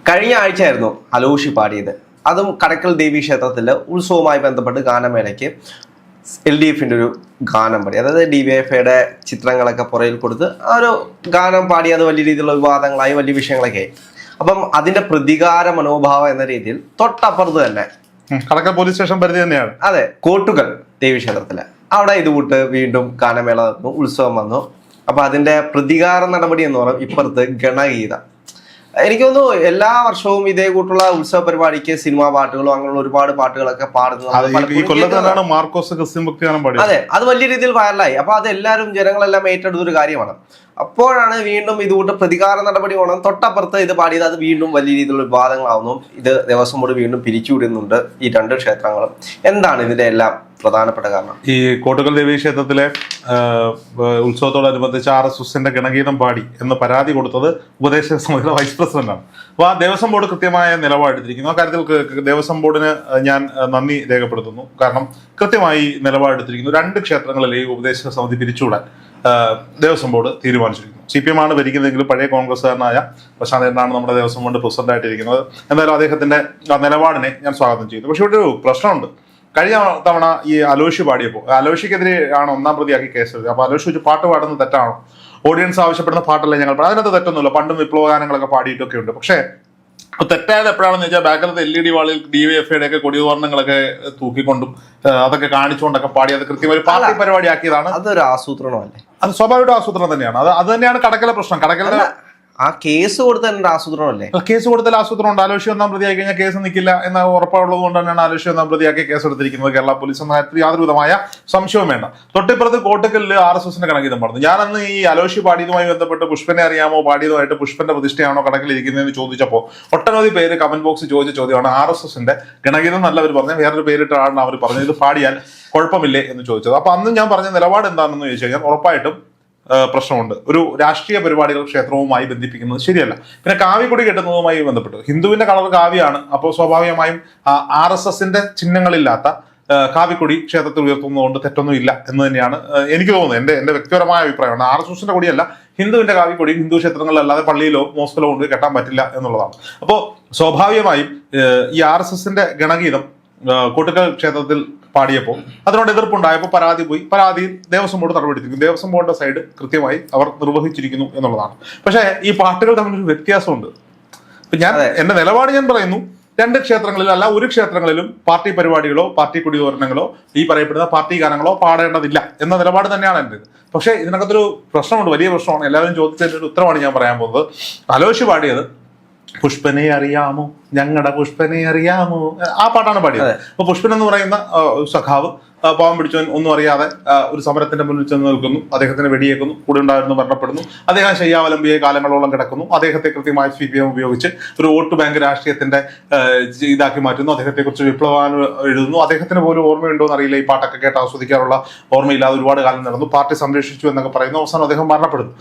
കഴിഞ്ഞ ആഴ്ചയായിരുന്നു അലോഷി പാടിയത്. അതും കടക്കൽ ദേവി ക്ഷേത്രത്തിലെ ഉത്സവവുമായി ബന്ധപ്പെട്ട് ഗാനമേളയ്ക്ക് LDFന്റെ ഒരു ഗാനം പാടി. അതായത് DYFIയുടെ ചിത്രങ്ങളൊക്കെ പുറയിൽ കൊടുത്ത് ആ ഒരു ഗാനം പാടി. അത് വലിയ രീതിയിലുള്ള വിവാദങ്ങളായി, വലിയ വിഷയങ്ങളൊക്കെ ആയി. അപ്പം അതിന്റെ പ്രതികാര മനോഭാവം എന്ന രീതിയിൽ തൊട്ടപ്പുറത്ത് തന്നെ കടക്കൽ പോലീസ് സ്റ്റേഷൻ പരിധി തന്നെയാണ്. അതെ, കോട്ടുകൽ ദേവി ക്ഷേത്രത്തില് അവിടെ ഇതുകൂട്ട് വീണ്ടും ഗാനമേള വന്നു, ഉത്സവം വന്നു. അപ്പൊ അതിന്റെ പ്രതികാര നടപടി എന്ന് പറയുന്നത് ഇപ്പുറത്ത് ഗണഗീത. എനിക്ക് തോന്നുന്നു എല്ലാ വർഷവും ഇതേ കൂട്ടുള്ള ഉത്സവ പരിപാടിക്ക് സിനിമാ പാട്ടുകളും അങ്ങനെയുള്ള ഒരുപാട് പാട്ടുകളൊക്കെ പാടുന്നത്. അതെ, അത് വലിയ രീതിയിൽ വൈറലായി. അപ്പൊ അത് എല്ലാവരും ജനങ്ങളെല്ലാം ഏറ്റെടുത്തൊരു കാര്യമാണ്. അപ്പോഴാണ് വീണ്ടും ഇതുകൂട്ട് പ്രതികാര നടപടി വേണം. തൊട്ടപ്പുറത്ത് ഇത് പാടിയത് അത് വീണ്ടും വലിയ രീതിയിലുള്ള വിവാദങ്ങളാവുന്നു. ഇത് ദേവസ്വം ബോർഡ് വീണ്ടും പിരിച്ചുവിടുന്നുണ്ട് ഈ രണ്ട് ക്ഷേത്രങ്ങളും. എന്താണ് ഇതിന്റെ എല്ലാം പ്രധാനപ്പെട്ട കാരണം? ഈ കോട്ടുകൽ ദേവി ക്ഷേത്രത്തിലെ ഉത്സവത്തോടനുബന്ധിച്ച് RSSന്റെ ഗണഗീതം പാടി എന്ന് പരാതി കൊടുത്തത് ഉപദേശക സമിതിയുടെ വൈസ് പ്രസിഡന്റാണ്. അപ്പോൾ ആ ദേവസ്വം ബോർഡ് കൃത്യമായ നിലപാടെടുത്തിരിക്കുന്നു. ആ കാര്യത്തിൽ ദേവസ്വം ബോർഡിന് ഞാൻ നന്ദി രേഖപ്പെടുത്തുന്നു. കാരണം കൃത്യമായി നിലപാടെടുത്തിരിക്കുന്നു. രണ്ട് ക്ഷേത്രങ്ങളിലെയും ഉപദേശക സമിതി പിരിച്ചുവിടാൻ ദേവസ്വം ബോർഡ് തീരുമാനിച്ചിരിക്കുന്നു. CPM ആണ് ഭരിക്കുന്നതെങ്കിലും പഴയ കോൺഗ്രസ്സുകാരനായ പ്രശാന്തനാണ് നമ്മുടെ ദേവസ്വം ബോർഡ് പ്രസിഡന്റ് ആയിട്ടിരിക്കുന്നത്. എന്തായാലും അദ്ദേഹത്തിന്റെ നിലപാടിനെ ഞാൻ സ്വാഗതം ചെയ്യുന്നു. പക്ഷെ ഇവിടെ ഒരു പ്രശ്നമുണ്ട്. കഴിഞ്ഞ തവണ ഈ അലോഷി പാടിയപ്പോൾ അലോഷിക്കെതിരെ ആണ് ഒന്നാം പ്രതിയാക്കി കേസെടുത്തത്. അപ്പൊ അലോഷി വെച്ച് പാട്ട് പാടുന്നത് തെറ്റാണോ? ഓഡിയൻസ് ആവശ്യപ്പെടുന്ന പാട്ടല്ലേ ഞങ്ങൾ അതിനകത്ത് തെറ്റൊന്നുമില്ല. പണ്ടും വിപ്ലവ ഗാനങ്ങളൊക്കെ പാടിയിട്ടൊക്കെ ഉണ്ട്. പക്ഷേ തെറ്റായത് എപ്പോഴാണെന്ന് വെച്ചാൽ ബാക്കിലത്തെ LED വാളിൽ DYFIയുടെ ഒക്കെ കൊടിതോരണങ്ങളൊക്കെ തൂക്കിക്കൊണ്ടും അതൊക്കെ കാണിച്ചുകൊണ്ടൊക്കെ പാടി അത് കൃത്യമായി പാർട്ടി പരിപാടി ആക്കിയതാണ്. അതൊരു ആസൂത്രണമല്ലേ? അത് സ്വാഭാവിക ആസൂത്രണം തന്നെയാണ്. അത് തന്നെയാണ് കടക്കലെ പ്രശ്നം. കടക്കലെ ആ കേസ് കൊടുത്തതിന്റെ ആസൂത്രണമല്ലേ? കേസ് കൊടുത്താൽ ആസൂത്രണം ഉണ്ട്. ആലോചി ഒന്നാം പ്രതിയായി കഴിഞ്ഞാൽ കേസ് നിൽക്കില്ല എന്ന ഉറപ്പുള്ളത് കൊണ്ട് തന്നെയാണ് ആലോചി ഒന്നാം പ്രതിയാക്കി കേസ് എടുത്തിരിക്കുന്നത് കേരള പോലീസ് എന്ന കാര്യത്തിൽ യാതൊരു വിധമായ സംശയവും വേണ്ട. തൊട്ടിപ്പുറത്ത് കോട്ടക്കലിൽ RSSന്റെ ഗണഗീതം പാടുന്നു. ഞാനന്ന് ഈ അലോഷി പാടിയതുമായി ബന്ധപ്പെട്ട് പുഷ്പനെ അറിയാമോ, പാടിയതുമായിട്ട് പുഷ്പന്റെ പ്രതിഷ്ഠയാണോ കടക്കലിരിക്കുന്നതെന്ന് ചോദിച്ചപ്പോൾ ഒട്ടനവധി പേര് കമന്റ് ബോക്സിൽ ചോദിച്ച ചോദ്യമാണ് RSSന്റെ ഗണഗീതം നല്ലവർ പറഞ്ഞത്, വേറൊരു പേരിട്ട ആളാണ് അവർ പറഞ്ഞത് ഇത് പാടിയാൽ കുഴപ്പമില്ലേ എന്ന് ചോദിച്ചത്. അപ്പൊ അന്ന് ഞാൻ പറഞ്ഞ നിലപാട് എന്താണെന്ന് ചോദിച്ചു കഴിഞ്ഞാൽ ഉറപ്പായിട്ടും പ്രശ്നമുണ്ട്. ഒരു രാഷ്ട്രീയ പരിപാടികൾ ക്ഷേത്രവുമായി ബന്ധിപ്പിക്കുന്നത് ശരിയല്ല. പിന്നെ കാവിക്കൊടി കെട്ടുന്നതുമായി ബന്ധപ്പെട്ട് ഹിന്ദുവിന്റെ കളർ കാവിയാണ്. അപ്പോൾ സ്വാഭാവികമായും RSSന്റെ ചിഹ്നങ്ങളില്ലാത്ത കാവിക്കൊടി ക്ഷേത്രത്തിൽ ഉയർത്തുന്നതുകൊണ്ട് തെറ്റൊന്നും ഇല്ല എന്ന് തന്നെയാണ് എനിക്ക് തോന്നുന്നത്. എന്റെ വ്യക്തിപരമായ അഭിപ്രായമാണ്. RSSന്റെ കൊടിയല്ല, ഹിന്ദുവിന്റെ കാവിക്കൊടി ഹിന്ദു ക്ഷേത്രങ്ങളിലല്ലാതെ പള്ളിയിലോ മോസ്കിലോ കൊണ്ട് കെട്ടാൻ പറ്റില്ല എന്നുള്ളതാണ്. അപ്പോൾ സ്വാഭാവികമായും ഈ RSSന്റെ ഗണഗീതം കോട്ടുകൽ ക്ഷേത്രത്തിൽ പാടിയപ്പോൾ അതിനോട് എതിർപ്പുണ്ടായപ്പോൾ പരാതി പോയി. പരാതിയിൽ ദേവസ്വം ബോർഡ് നടപടിയെടുത്തിരിക്കുന്നു. ദേവസ്വം ബോർഡിന്റെ സൈഡ് കൃത്യമായി അവർ നിർവഹിച്ചിരിക്കുന്നു എന്നുള്ളതാണ്. പക്ഷേ ഈ പാട്ടുകൾ തമ്മിലൊരു വ്യത്യാസമുണ്ട്. ഞാൻ എന്റെ നിലപാട് ഞാൻ പറയുന്നു, രണ്ട് ക്ഷേത്രങ്ങളിലും അല്ല ഒരു ക്ഷേത്രങ്ങളിലും പാർട്ടി പരിപാടികളോ പാർട്ടി കൊടിതോരണങ്ങളോ ഈ പറയപ്പെടുന്ന പാർട്ടി ഗാനങ്ങളോ പാടേണ്ടതില്ല എന്ന നിലപാട് തന്നെയാണ് എൻ്റെ. പക്ഷേ ഇതിനകത്തൊരു പ്രശ്നമുണ്ട്, വലിയ പ്രശ്നമാണ്. എല്ലാവരും ചോദിച്ചതിന്റെ ഒരു ഉത്തരമാണ് ഞാൻ പറയാൻ പോകുന്നത്. അലോഷി പാടിയത് പുഷ്പനെ അറിയാമോ, ഞങ്ങളുടെ പുഷ്പനെ അറിയാമോ, ആ പാട്ടാണ് പാടിയത്. അപ്പൊ പുഷ്പൻ എന്ന് പറയുന്ന സഖാവ് പാവം പിടിച്ചവൻ ഒന്നും അറിയാതെ ഒരു സമരത്തിന്റെ മുന്നിൽ ചെന്ന് നിൽക്കുന്നു. അദ്ദേഹത്തിന് വെടിയേക്കുന്നു, കൂടെ ഉണ്ടായിരുന്നു, മരണപ്പെടുന്നു. അദ്ദേഹം ശയ്യാവലംബിയെ കാലങ്ങളോളം കിടക്കുന്നു. അദ്ദേഹത്തെ കൃത്യമായി CPM ഉപയോഗിച്ച് ഒരു വോട്ട് ബാങ്ക് രാഷ്ട്രീയത്തിന്റെ ഇതാക്കി മാറ്റുന്നു. അദ്ദേഹത്തെ കുറിച്ച് വിപ്ലവാൻ എഴുതുന്നു. അദ്ദേഹത്തിന് പോലും ഓർമ്മയുണ്ടോ എന്നറിയില്ല. ഈ പാട്ടൊക്കെ കേട്ട് ആസ്വദിക്കാനുള്ള ഓർമ്മയില്ലാതെ ഒരുപാട് കാലം നടന്നു. പാർട്ടി സംരക്ഷിച്ചു എന്നൊക്കെ പറയുന്നു. അവസാനം അദ്ദേഹം മരണപ്പെടുന്നു.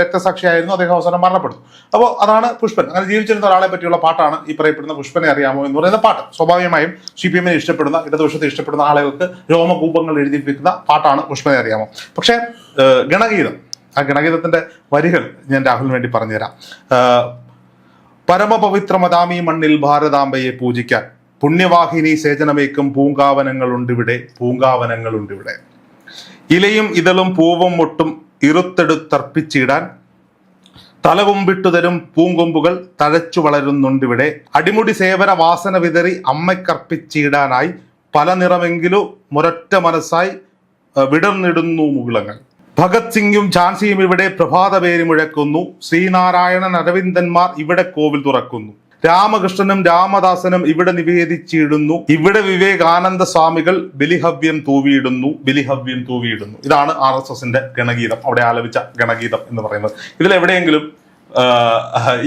രക്തസാക്ഷിയായിരുന്നു. അദ്ദേഹം അവസാനം മരണപ്പെടുന്നു. അപ്പോൾ അതാണ് പുഷ്പൻ. അങ്ങനെ ജീവിച്ചിരുന്ന ഒരാളെ പറ്റിയുള്ള പാട്ടാണ് ഈ പറയപ്പെടുന്ന പുഷ്പനെ അറിയാമോ എന്ന് പറയുന്ന പാട്ട്. സ്വാഭാവികമായും CPMനെ ഇഷ്ടപ്പെടുന്ന, ഇടതുപക്ഷത്തെ ഇഷ്ടപ്പെടുന്ന ആളുകൾക്ക് രോമകൂപങ്ങൾ എഴുതിപ്പിക്കുന്ന പാട്ടാണ് പുഷ്പനെ അറിയാമോ. പക്ഷേ ഗണഗീതം, ആ ഗണഗീതത്തിന്റെ വരികൾ ഞാൻ രാഹുലിന് വേണ്ടി പറഞ്ഞുതരാം. പരമപവിത്രമതാമീ മണ്ണിൽ ഭാരതാംബയെ പൂജിക്കാൻ പുണ്യവാഹിനി സേചനമേക്കും പൂങ്കാവനങ്ങളുണ്ടിവിടെ, പൂങ്കാവനങ്ങളുണ്ടിവിടെ. ഇലയും ഇതളും പൂവും മൊട്ടും ഇറുത്തെടുത്തർപ്പിച്ചിടാൻ തലകുമ്പിട്ടുതരും പൂങ്കൊമ്പുകൾ തഴച്ചു വളരുന്നുണ്ടിവിടെ. അടിമുടി സേവന വാസന വിതറി അമ്മയ്ക്കർപ്പിച്ചിടാനായി പല നിറമെങ്കിലും ഒരൊറ്റ മനസ്സായി വിടർന്നിടുന്നു മുകുളങ്ങൾ. ഭഗത് സിംഗും ഝാൻസിയും ഇവിടെ പ്രഭാത പേര് മുഴക്കുന്നു. ശ്രീനാരായണൻ അരവിന്ദന്മാർ ഇവിടെ കോവിൽ തുറക്കുന്നു. രാമകൃഷ്ണനും രാമദാസനും ഇവിടെ നിവേദിച്ചിടുന്നു. ഇവിടെ വിവേകാനന്ദ സ്വാമികൾ ബലിഹവ്യം തൂവിയിടുന്നു, ബലിഹവ്യം തൂവിയിടുന്നു. ഇതാണ് RSSന്റെ ഗണഗീതം, അവിടെ ആലപിച്ച ഗണഗീതം എന്ന് പറയുന്നത്. ഇതിലെവിടെയെങ്കിലും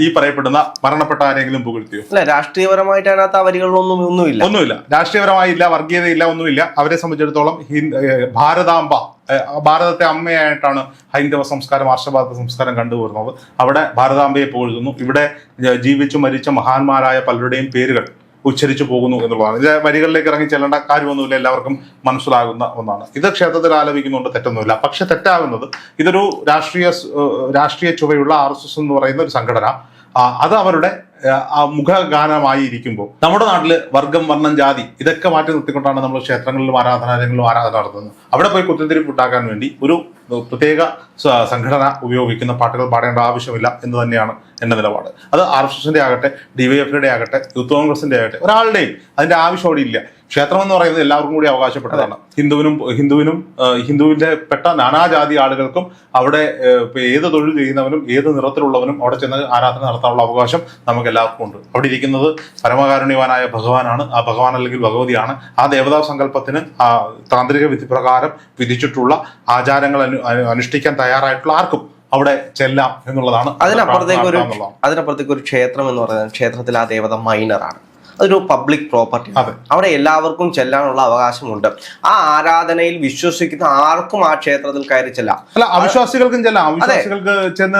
ഈ പറയപ്പെടുന്ന മരണപ്പെട്ട ആരെങ്കിലും പുകഴ്ത്തിയോ? അല്ല, രാഷ്ട്രീയപരമായിട്ട് അതിനകത്ത് ആ വരികളൊന്നും ഒന്നുമില്ല. രാഷ്ട്രീയപരമായില്ല, വർഗീയതയില്ല, ഒന്നുമില്ല. അവരെ സംബന്ധിച്ചിടത്തോളം ഭാരതാംബ, ഭാരതത്തെ അമ്മയായിട്ടാണ് ഹൈന്ദവ സംസ്കാരം, ആർഷഭാരത സംസ്കാരം കണ്ടുവരുന്നത്. അവിടെ ഭാരതാംബയെ പുകഴ്ത്തുന്നു. ഇവിടെ ജീവിച്ചു മരിച്ച മഹാന്മാരായ പലരുടെയും പേരുകൾ ഉച്ചരിച്ചു പോകുന്നു എന്നുള്ളതാണ്. ഇത് വരികളിലേക്ക് ഇറങ്ങി ചെല്ലേണ്ട കാര്യമൊന്നുമില്ല, എല്ലാവർക്കും മനസ്സിലാകുന്ന ഒന്നാണ്. ഇത് ക്ഷേത്രത്തിൽ ആലപിക്കുന്നുണ്ട്, തെറ്റൊന്നുമില്ല. പക്ഷെ തെറ്റാകുന്നത് ഇതൊരു രാഷ്ട്രീയ ചുവയുള്ള RSS എന്ന് പറയുന്ന ഒരു സംഘടന അത് അവരുടെ മുഖഗാനമായി ഇരിക്കുമ്പോൾ നമ്മുടെ നാട്ടില് വർഗം, വർണ്ണം, ജാതി ഇതൊക്കെ മാറ്റി നിർത്തിക്കൊണ്ടാണ് നമ്മൾ ക്ഷേത്രങ്ങളിലും ആരാധനാലയങ്ങളിലും ആരാധന നടത്തുന്നത്. അവിടെ പോയി കുത്തിത്തിരിപ്പ് ഉണ്ടാക്കാൻ വേണ്ടി ഒരു പ്രത്യേക സംഘടന ഉപയോഗിക്കുന്ന പാട്ടുകൾ പാടേണ്ട ആവശ്യമില്ല എന്ന് തന്നെയാണ് എന്റെ നിലപാട്. അത് RSSന്റെ ആകട്ടെ, DYFIയുടെ ആകട്ടെ, യൂത്ത് കോൺഗ്രസിന്റെ ആകട്ടെ, ഒരാളുടെയും അതിന്റെ ആവശ്യം അവിടെ ഇല്ല. ക്ഷേത്രം എന്ന് പറയുന്നത് എല്ലാവർക്കും കൂടി അവകാശപ്പെട്ടതാണ്. ഹിന്ദുവിന്റെ പെട്ട നാനാജാതി ആളുകൾക്കും അവിടെ ഏത് തൊഴിൽ ചെയ്യുന്നവനും ഏത് നിറത്തിലുള്ളവനും അവിടെ ചെന്ന് ആരാധന നടത്താനുള്ള അവകാശം നമുക്ക് എല്ലാവർക്കും ഉണ്ട്. അവിടെ ഇരിക്കുന്നത് പരമകാരുണ്യവാനായ ഭഗവാനാണ്. ആ ഭഗവാൻ അല്ലെങ്കിൽ ഭഗവതിയാണ്. ആ ദേവതാ സങ്കല്പത്തിന് താന്ത്രിക വിധി പ്രകാരം വിധിച്ചിട്ടുള്ള ആചാരങ്ങൾ അനുഷ്ഠിക്കാൻ തയ്യാറായിട്ടുള്ള ആർക്കും അവിടെ ചെല്ലാം എന്നുള്ളതാണ്. അതിനപ്പുറത്തേക്ക് ഒരു ക്ഷേത്രം എന്ന് പറയുന്നത്, ക്ഷേത്രത്തിൽ ആ ദേവത മൈനറാണ്. അതൊരു പബ്ലിക് പ്രോപ്പർട്ടി. അവിടെ എല്ലാവർക്കും ചെല്ലാനുള്ള അവകാശമുണ്ട്. ആ ആരാധനയിൽ വിശ്വസിക്കുന്ന ആർക്കും ആ ക്ഷേത്രത്തിൽ കയറി ചെല്ലാം. അല്ല, അവിശ്വാസികൾക്കും ചെല്ലാം. അവിശ്വാസികൾക്ക് ചെന്ന്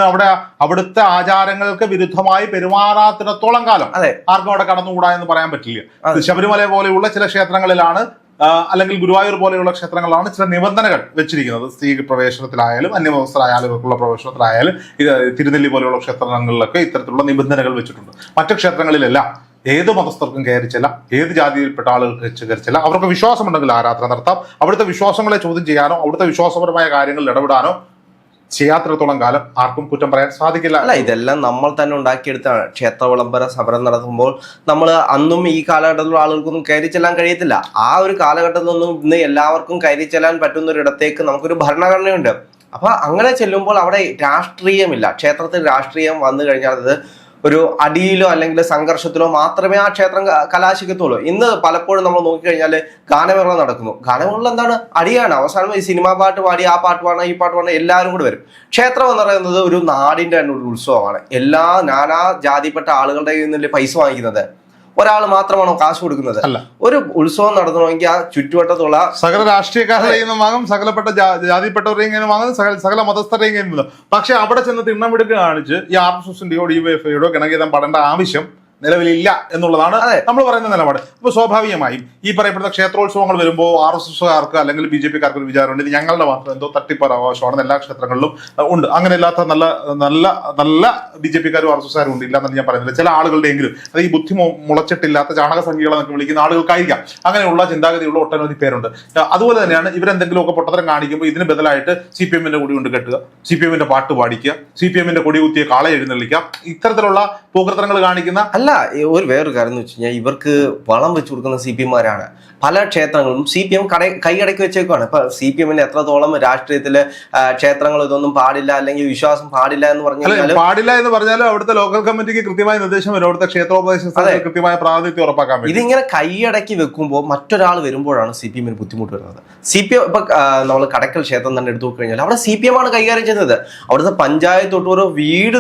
അവിടുത്തെ ആചാരങ്ങൾക്ക് വിരുദ്ധമായി പെരുമാറാത്തിടത്തോളം കാലം ആർക്കും അവിടെ കടന്നുകൂടാ എന്ന് പറയാൻ പറ്റില്ല. ശബരിമല പോലെയുള്ള ചില ക്ഷേത്രങ്ങളിലാണ്, അല്ലെങ്കിൽ ഗുരുവായൂർ പോലെയുള്ള ക്ഷേത്രങ്ങളാണ് ചില നിബന്ധനകൾ വെച്ചിരിക്കുന്നത്. സ്ത്രീ പ്രവേശനത്തിലായാലും അന്യമതസ്ഥരായാലും പ്രവേശനത്തിലായാലും തിരുനെല്ലി പോലെയുള്ള ക്ഷേത്രങ്ങളിലൊക്കെ ഇത്തരത്തിലുള്ള നിബന്ധനകൾ വെച്ചിട്ടുണ്ട്. മറ്റു ക്ഷേത്രങ്ങളിലെല്ലാം ഏത് മതസ്ഥർക്കും കയറിച്ചില്ല, ഏത് ജാതിയിൽപ്പെട്ട ആളുകൾക്ക് കയറിച്ചില്ല. അവർക്ക് വിശ്വാസമുണ്ടെങ്കിൽ ആരാധന നടത്താം. അവിടുത്തെ വിശ്വാസങ്ങളെ ചോദ്യം ചെയ്യാനോ അവിടുത്തെ വിശ്വാസപരമായ കാര്യങ്ങളിൽ ഇടപെടാനോ ചെയ്യാത്തിടത്തോളം കാലം ആർക്കും കുറ്റം പറയാൻ സാധിക്കില്ല. അല്ല, ഇതെല്ലാം നമ്മൾ തന്നെ ഉണ്ടാക്കിയെടുത്താണ്. ക്ഷേത്ര വിളംബര സമരം നടത്തുമ്പോൾ നമ്മൾ അന്നും ഈ കാലഘട്ടത്തിലുള്ള ആളുകൾക്കൊന്നും കയറി ചെല്ലാൻ കഴിയത്തില്ല. ആ ഒരു കാലഘട്ടത്തിലൊന്നും ഇന്ന് എല്ലാവർക്കും കയറി ചെല്ലാൻ പറ്റുന്ന ഒരിടത്തേക്ക് നമുക്കൊരു ഭരണഘടനയുണ്ട്. അപ്പൊ അങ്ങനെ ചെല്ലുമ്പോൾ അവിടെ രാഷ്ട്രീയമില്ല. ക്ഷേത്രത്തിൽ രാഷ്ട്രീയം വന്നു കഴിഞ്ഞാൽ അത് ഒരു അടിയിലോ അല്ലെങ്കിൽ സംഘർഷത്തിലോ മാത്രമേ ആ ക്ഷേത്രം കലാശിക്കത്തുള്ളൂ. ഇന്ന് പലപ്പോഴും നമ്മൾ നോക്കിക്കഴിഞ്ഞാൽ ഗാനമേള നടക്കുന്നു. ഗാനമേള എന്താണ്? അടിയാണ്. അവസാനം ഈ സിനിമാ പാട്ട് പാടി, ആ പാട്ട് പാടണം, ഈ പാട്ട് പാടണം, എല്ലാവരും കൂടെ വരും. ക്ഷേത്രം എന്ന് പറയുന്നത് ഒരു നാടിന്റെ തന്നെ ഒരു ഉത്സവമാണ്. എല്ലാ നാനാ ജാതിപ്പെട്ട ആളുകളുടെ കയ്യിൽ നിന്നല്ലേ പൈസ വാങ്ങിക്കുന്നത്? ഒരാൾ മാത്രമാണോ കാശ് കൊടുക്കുന്നത്? അല്ല. ഒരു ഉത്സവം നടത്തണമെങ്കിൽ ആ ചുറ്റുവട്ടത്തുള്ള സകല രാഷ്ട്രീയക്കാരുടെയും വാങ്ങും, സകലപ്പെട്ട ജാതിപ്പെട്ടവരെയും വാങ്ങും, സകല മതസ്ഥരെയും. പക്ഷെ അവിടെ ചെന്ന് തിണ്ണമെടുക്ക് കാണിച്ച് ഈ RSSന്റെയോ DYFIയുടെയോ ഗണഗീതം പാടേണ്ട ആവശ്യം നിലവിലില്ല എന്നുള്ളതാണ് നമ്മൾ പറയുന്ന നിലപാട്. അപ്പൊ സ്വാഭാവികമായും ഈ പറയപ്പെടുന്ന ക്ഷേത്രോത്സവങ്ങൾ വരുമ്പോൾ RSSകാർക്ക് അല്ലെങ്കിൽ BJPക്കാർക്ക് ഒരു വിചാരമുണ്ട്, ഇത് ഞങ്ങളുടെ മാത്രം എന്തോ തട്ടിപ്പാർ അവകാശമാണെന്ന്. എല്ലാ ക്ഷേത്രങ്ങളിലും ഉണ്ട്. അങ്ങനെ ഇല്ലാത്ത നല്ല നല്ല നല്ല BJPക്കാരും RSSകാരും ഉണ്ട്, ഇല്ലാന്ന് ഞാൻ പറയുന്നില്ല. ചില ആളുകളുടെയെങ്കിലും അത് ഈ ബുദ്ധി മുളച്ചിട്ടില്ലാത്ത ചാണക സംഖ്യകളെന്നൊക്കെ വിളിക്കുന്ന ആളുകൾക്കായിരിക്കാം. അങ്ങനെയുള്ള ചിന്താഗതിയുള്ള ഒട്ടനവധി പേരുണ്ട്. അതുപോലെ തന്നെയാണ് ഇവരെന്തെങ്കിലുമൊക്കെ പൊട്ടത്തരം കാണിക്കുമ്പോൾ ഇതിന് ബദലായിട്ട് CPMന്റെ കൊടി കൊണ്ട് കെട്ടുക, CPMന്റെ പാട്ട് പാടിക്കുക, CPMന്റെ കൊടി കുത്തിയ കാളെ എഴുന്നള്ളിക്കുക, ഇത്തരത്തിലുള്ള പോകൃത്തരങ്ങൾ കാണിക്കുന്ന ഒരു വേറൊരു കാര്യം എന്ന് വെച്ച് കഴിഞ്ഞാൽ ഇവർക്ക് വളം വെച്ച് കൊടുക്കുന്ന CPMമാരാണ്. പല ക്ഷേത്രങ്ങളും CPM കൈയടക്കി വെച്ചേക്കുവാണ്. ഇപ്പൊ CPMന്റെ എത്രത്തോളം രാഷ്ട്രീയത്തില് ക്ഷേത്രങ്ങൾ ഇതൊന്നും പാടില്ല അല്ലെങ്കിൽ വിശ്വാസം പാടില്ല എന്ന് പാടില്ല എന്ന് പറഞ്ഞാലും അവിടുത്തെ ലോക്കൽ കമ്മിറ്റിക്ക് കൃത്യമായ നിർദ്ദേശം വരും. അവിടുത്തെ ക്ഷേത്രോപദേശ കൃത്യമായ പ്രാതിനിധ്യം ഉറപ്പാക്കാൻ പറ്റും. ഇതിങ്ങനെ കൈയടക്കി വെക്കുമ്പോൾ മറ്റൊരാൾ വരുമ്പോഴാണ് CPMന് ബുദ്ധിമുട്ട് വരുന്നത്. CPM ഇപ്പൊ നമ്മൾ കടക്കൽ ക്ഷേത്രം തന്നെ എടുത്തു നോക്കിക്കഴിഞ്ഞാൽ അവിടെ CPM ആണ് കൈകാര്യം ചെയ്യുന്നത്. അവിടുത്തെ പഞ്ചായത്ത് തൊട്ട് ഓരോ വീട്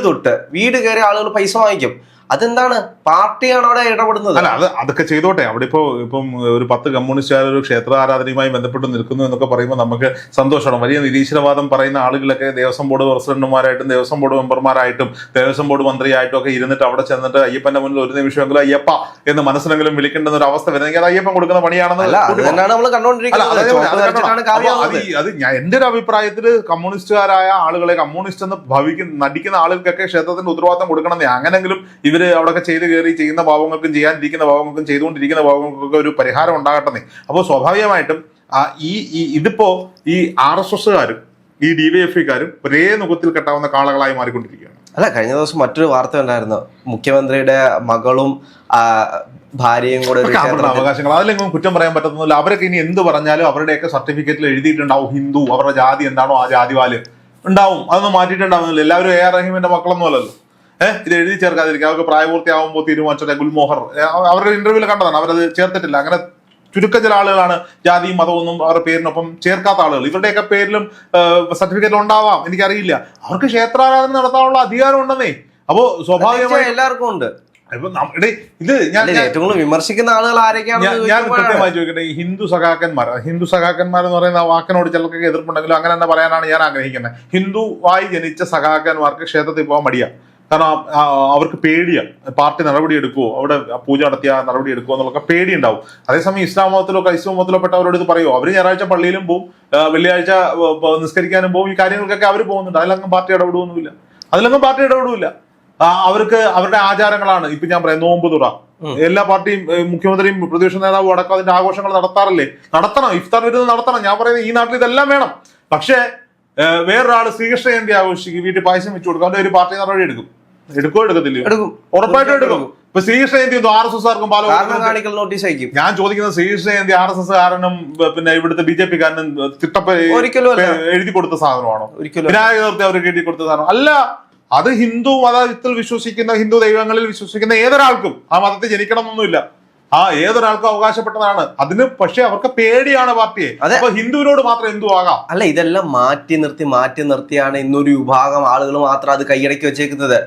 കയറി ആളുകൾ പൈസ വാങ്ങിക്കും. അതെന്താണ്? പാർട്ടിയാണ് അവിടെ ഇടപെടുന്നത്. അല്ല, അതൊക്കെ ചെയ്തോട്ടെ. അവിടെ ഇപ്പം ഒരു 10 കമ്മ്യൂണിസ്റ്റുകാർ ഒരു ക്ഷേത്ര ആരാധനയുമായി ബന്ധപ്പെട്ട് നിൽക്കുന്നു എന്നൊക്കെ പറയുമ്പോൾ നമുക്ക് സന്തോഷമാണ്. വലിയ നിരീശ്വരവാദം പറയുന്ന ആളുകളൊക്കെ ദേവസ്വം ബോർഡ് പ്രസിഡന്റുമാരായിട്ടും ദേവസ്വം ബോർഡ് മെമ്പർമാരായിട്ടും ദേവസ്വം ബോർഡ് മന്ത്രിയായിട്ടും ഒക്കെ ഇരുന്നിട്ട് അവിടെ ചെന്നിട്ട് അയ്യപ്പന്റെ മുന്നിൽ ഒരു നിമിഷമെങ്കിലും അയ്യപ്പ എന്ന് മനസ്സിലെങ്കിലും വിളിക്കേണ്ടുന്ന ഒരു അവസ്ഥ വരുന്നെങ്കിൽ അത് അയ്യപ്പൻ കൊടുക്കുന്ന പണിയാണെന്ന് അത് എന്റെ ഒരു അഭിപ്രായത്തിൽ കമ്മ്യൂണിസ്റ്റുകാരായ ആളുകളെ കമ്മ്യൂണിസ്റ്റ് എന്ന് നടിക്കുന്ന ആളുകൾക്കൊക്കെ ക്ഷേത്രത്തിന്റെ ഉത്തരവാദിത്തം കൊടുക്കണമെന്നേ. അങ്ങനെങ്കിലും ഇവര് അവിടെയൊക്കെ ചെയ്ത് കയറി ചെയ്യുന്ന പാവങ്ങൾക്കും ചെയ്യാനിരിക്കുന്ന പാവങ്ങൾക്കും ചെയ്തുകൊണ്ടിരിക്കുന്ന പാവങ്ങൾക്കൊക്കെ ഒരു പരിഹാരം ഉണ്ടാകട്ടെ. അപ്പോൾ സ്വാഭാവികമായിട്ടും ഇതിപ്പോ ഈ RSSകാരും ഈ DYFIക്കാരും ഒരേ മുഖത്തിൽ കെട്ടാവുന്ന കാളകളായി മാറിക്കൊണ്ടിരിക്കുകയാണ്. അല്ല, കഴിഞ്ഞ ദിവസം മറ്റൊരു വാർത്ത ഉണ്ടായിരുന്നു. മുഖ്യമന്ത്രിയുടെ മകളും ഭാര്യയും കൂടെ അവകാശങ്ങൾ അതിലെങ്കിലും കുറ്റം പറയാൻ പറ്റുന്നില്ല. അവരൊക്കെ ഇനി എന്ത് പറഞ്ഞാലും അവരുടെയൊക്കെ സർട്ടിഫിക്കറ്റിൽ എഴുതിയിട്ടുണ്ടാവും ഹിന്ദു, അവരുടെ ജാതി എന്താണോ ആ ജാതിവാല് ഉണ്ടാവും. അതൊന്നും മാറ്റിയിട്ടുണ്ടാവുന്നില്ല. എല്ലാവരും AR റഹീമിന്റെ മക്കളൊന്നും അല്ലല്ലോ. ഇത് എഴുതി ചേർക്കാതിരിക്കുക. അവർക്ക് പ്രായപൂർത്തിയാവുമ്പോൾ തീരുമാനിച്ചത് ഗുൽമോഹർ അവരുടെ ഇന്റർവ്യൂവിൽ കണ്ടതാണ്. അവരത് ചേർത്തിട്ടില്ല. അങ്ങനെ ചുരുക്കം ചില ആളുകളാണ് ജാതിയും മതമൊന്നും അവരുടെ പേരിനൊപ്പം ചേർക്കാത്ത ആളുകൾ. ഇവരുടെയൊക്കെ പേരിലും സർട്ടിഫിക്കറ്റ് ഉണ്ടാവാം, എനിക്കറിയില്ല. അവർക്ക് ക്ഷേത്രാരാധന നടത്താനുള്ള അധികാരം ഉണ്ടെന്നേ. അപ്പോ സ്വാഭാവികമായി എല്ലാവർക്കും ഉണ്ട്. ഇത് ഞാൻ വിമർശിക്കുന്ന ആളുകൾ ആരൊക്കെയാണ് ഞാൻ കൃത്യമായി ചോദിക്കട്ടെ. ഹിന്ദു സഖാക്കന്മാർ എന്ന് പറയുന്ന വാക്കിനോട് ചിലർക്കൊക്കെ എതിർപ്പുണ്ടെങ്കിലും അങ്ങനെ തന്നെ പറയാനാണ് ഞാൻ ആഗ്രഹിക്കുന്നത്. ഹിന്ദുവായി ജനിച്ച സഖാക്കന്മാർക്ക് ക്ഷേത്രത്തിൽ പോകാൻ മടിയാണ്. കാരണം അവർക്ക് പേടിയാണ്. പാർട്ടി നടപടി എടുക്കുമോ, അവിടെ പൂജ നടത്തിയ നടപടി എടുക്കുമോ എന്നുള്ളൊക്കെ പേടിയുണ്ടാവും. അതേസമയം ഇസ്ലാം മതത്തിലോ ക്രൈസ്തവ മതത്തിലോ പെട്ടവരോട് ഇത് പറയുമോ? അവർ ഞായറാഴ്ച പള്ളിയിലും പോവും, വെള്ളിയാഴ്ച നിസ്കരിക്കാനും പോവും. ഈ കാര്യങ്ങൾക്കൊക്കെ അവർ പോകുന്നുണ്ട്. അതിലൊന്നും പാർട്ടി ഇടപെടുകയൊന്നുമില്ല. അവർക്ക് അവരുടെ ആചാരങ്ങളാണ്. ഇപ്പൊ ഞാൻ പറയാം, നോമ്പ് തുറ എല്ലാ പാർട്ടിയും മുഖ്യമന്ത്രിയും പ്രതിപക്ഷ നേതാവും അടക്കം അതിന്റെ ആഘോഷങ്ങൾ നടത്താറില്ലേ? നടത്തണം, ഇഫ്താർ വിരുന്ന് നടത്തണം. ഞാൻ പറയുന്നത് ഈ നാട്ടിൽ ഇതെല്ലാം വേണം. പക്ഷേ വേറൊരാള് ശ്രീകൃഷ്ണ ജയന്തി ആഘോഷിക്കും, വീട്ടിൽ പായസം വെച്ചു കൊടുക്കും, അവന്റെ ഒരു പാർട്ടി നടപടി എടുക്കത്തില്ല? എടുക്കും, ഉറപ്പായിട്ടും എടുക്കും. ഇപ്പൊ ശ്രീകൃഷ്ണ ജയന്തി ഒന്നും RSSകാർക്കും കാണിക്കൽ നോട്ടീസ് അയക്കും. ഞാൻ ചോദിക്കുന്നത്, ശ്രീകൃഷ്ണ ജയന്തി RSSകാരനും പിന്നെ ഇവിടുത്തെ BJP-കാരനും എഴുതി കൊടുത്ത സാധനമാണോ? വിനായക ചതുർത്ഥി അവർക്ക് എഴുതി കൊടുത്ത സാധനം അല്ല. അത് ഹിന്ദു മതത്തിൽ വിശ്വസിക്കുന്ന, ഹിന്ദു ദൈവങ്ങളിൽ വിശ്വസിക്കുന്ന ഏതൊരാൾക്കും ആ മതത്തിൽ ജനിക്കണം എന്നൊന്നുമില്ല. ഏതൊരാൾക്കും അവകാശപ്പെട്ടതാണ് അതിന്. പക്ഷെ അവർക്ക് പേടിയാണ് പാർട്ടിയെ. അപ്പൊ ഹിന്ദുവിനോട് മാത്രം എന്തു ആകാം. അല്ല, ഇതെല്ലാം മാറ്റി നിർത്തിയാണ് ഇന്നൊരു വിഭാഗം ആളുകൾ മാത്രം അത് കൈയടക്കി വെച്ചേക്കുന്നത്.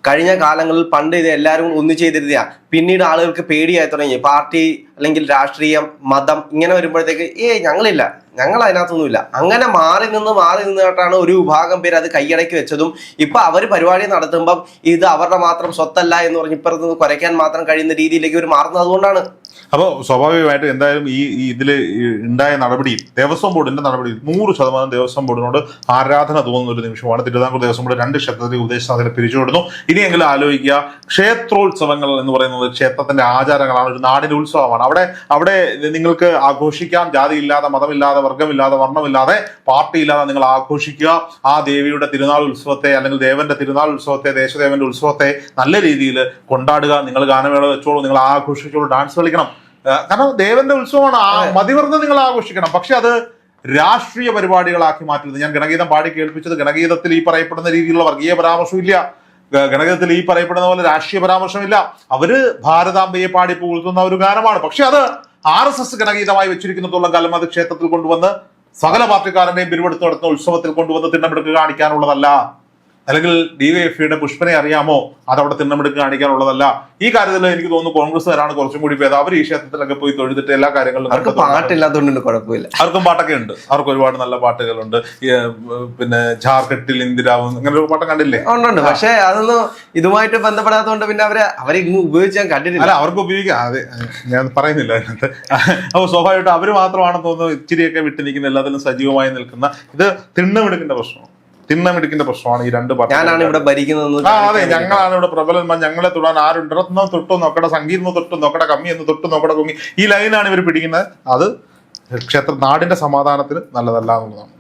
കഴിഞ്ഞ കാലങ്ങളിൽ പണ്ട് ഇത് എല്ലാവരും ഒന്നിച്ചു ചെയ്തിരുന്ന, പിന്നീട് ആളുകൾക്ക് പേടിയായി തുടങ്ങി. പാർട്ടി അല്ലെങ്കിൽ രാഷ്ട്രീയം, മതം ഇങ്ങനെ വരുമ്പോഴത്തേക്ക് ഞങ്ങളില്ല, ഞങ്ങൾ അതിനകത്തൊന്നുമില്ല. അങ്ങനെ മാറി നിന്നിട്ടാണ് ഒരു വിഭാഗം പേര് അത് കൈയടക്കി വെച്ചതും. ഇപ്പൊ അവർ പരിപാടി നടത്തുമ്പം ഇത് അവരുടെ മാത്രം സ്വത്തല്ല എന്ന് പറഞ്ഞ് ഇപ്പുറത്ത് നിന്ന് കുരയ്ക്കാൻ മാത്രം കഴിയുന്ന രീതിയിലേക്ക് അവർ മാറുന്നത് അതുകൊണ്ടാണ്. അപ്പോൾ സ്വാഭാവികമായിട്ടും എന്തായാലും ഈ ഇതില് ഉണ്ടായ നടപടിയിൽ, ദേവസ്വം ബോർഡിന്റെ നടപടിയിൽ 100% ദേവസ്വം ബോർഡിനോട് ആരാധന തോന്നുന്ന ഒരു നിമിഷമാണ്. തിരുവിതാംകൂർ ദേവസ്വം ബോർഡ് 2 ക്ഷേത്രത്തിൽ ഉദ്ദേശിച്ചതിനെ പിരിച്ചുവിടുന്നു. ഇനിയെങ്കിലും ആലോചിക്കുക, ക്ഷേത്രോത്സവങ്ങൾ എന്ന് പറയുന്നത് ക്ഷേത്രത്തിന്റെ ആചാരങ്ങളാണ്, ഒരു നാടിന്റെ ഉത്സവമാണ്. അവിടെ നിങ്ങൾക്ക് ആഘോഷിക്കാം. ജാതിയില്ലാതെ, മതമില്ലാതെ, വർഗമില്ലാതെ, വർണ്ണമില്ലാതെ, പാർട്ടിയില്ലാതെ നിങ്ങൾ ആഘോഷിക്കുക. ആ ദേവിയുടെ തിരുനാൾ ഉത്സവത്തെ അല്ലെങ്കിൽ ദേവന്റെ തിരുനാൾ ഉത്സവത്തെ, ദേശദേവന്റെ ഉത്സവത്തെ നല്ല രീതിയിൽ കൊണ്ടാടുക. നിങ്ങൾ ഗാനമേള വെച്ചോളൂ, നിങ്ങൾ ആഘോഷിച്ചോളൂ, ഡാൻസ് കളിക്കണം. കാരണം ദേവന്റെ ഉത്സവമാണ്. മതിവ്രതം നിങ്ങൾ ആഘോഷിക്കണം. പക്ഷെ അത് രാഷ്ട്രീയ പരിപാടികളാക്കി മാറ്റരുത്. ഞാൻ ഗണഗീതം പാടി കേൾപ്പിച്ചത്, ഗണഗീതത്തിൽ ഈ പറയപ്പെടുന്ന രീതിയിലുള്ള വർഗീയ പരാമർശമില്ല. ഗണഗീതത്തിൽ ഈ പറയപ്പെടുന്ന പോലെ രാഷ്ട്രീയ പരാമർശമില്ല. അവര് ഭാരതാംബയെ പാടി പുകഴ്ത്തുന്ന ഒരു ഗാനമാണ്. പക്ഷെ അത് RSS ഗണഗീതമായി വെച്ചിരിക്കുന്നിടത്തോളം കാലം അത് ക്ഷേത്രത്തിൽ കൊണ്ടുവന്ന് സകല പാർട്ടിക്കാരന്റെയും പിരിവെടുത്ത് നടത്തുന്ന ഉത്സവത്തിൽ കൊണ്ടുവന്ന് തിണ്ണമെടുക്ക് കാണിക്കാനുള്ളതല്ല. അല്ലെങ്കിൽ DYFIയുടെ പുഷ്പനെ അറിയാമോ, അതവിടെ തിണ്ണമെടുക്ക് കാണിക്കാനുള്ളതല്ല. ഈ കാര്യത്തിൽ എനിക്ക് തോന്നുന്നു കോൺഗ്രസ്സുകാരാണ് കുറച്ചും കൂടി ഭേദം. അവർ ഈ ക്ഷേത്രത്തിലൊക്കെ പോയി തൊഴുതിട്ട് എല്ലാ കാര്യങ്ങളിലും പാട്ടില്ലാത്തതുകൊണ്ട് കുഴപ്പമില്ല. അവർക്കും പാട്ടൊക്കെ ഉണ്ട്, അവർക്ക് ഒരുപാട് നല്ല പാട്ടുകളുണ്ട്. പിന്നെ ജാർഖണ്ഡിൽ ഇന്ദിരാവും അങ്ങനെ ഒരു പാട്ടം കണ്ടില്ലേ? ഉണ്ട്. പക്ഷെ അതൊന്നും ഇതുമായിട്ട് ബന്ധപ്പെടാത്തതുകൊണ്ട് പിന്നെ അവരെ ഇന്ന് ഉപയോഗിച്ചാൽ കണ്ടിട്ടില്ല. അല്ല, അവർക്ക് ഉപയോഗിക്കാം. അതെ, ഞാൻ പറയുന്നില്ല അതിനകത്ത്. അപ്പോൾ സ്വാഭാവികമായിട്ടും അവര് മാത്രമാണെന്ന് തോന്നുന്നു ഇച്ചിരിയൊക്കെ വിട്ടു നിൽക്കുന്ന, എല്ലാത്തിലും സജീവമായി നിൽക്കുന്ന. ഇത് തിണ്ണമെടുക്കിന്റെ പ്രശ്നം, തിണ്ണമെടുക്കിന്റെ പ്രശ്നമാണ് ഈ 2 പാർട്ടി. ഞാനാണ് ഇവിടെ ഭരിക്കുന്നത്. അതെ, ഞങ്ങളാണ് ഇവിടെ പ്രബലന്മാർ, ഞങ്ങളെ തൊടാൻ ആരുണ്ട്, തൊട്ട് നോക്കട, സംഗീതം തൊട്ട് നോക്കട, കമ്മി എന്ന് തൊട്ട് നോക്കട, കുങ്ങി, ഈ ലൈനാണ് ഇവർ പിടിക്കുന്നത്. അത് നാടിന്റെ സമാധാനത്തിന് നല്ലതല്ല എന്നുള്ളതാണ്.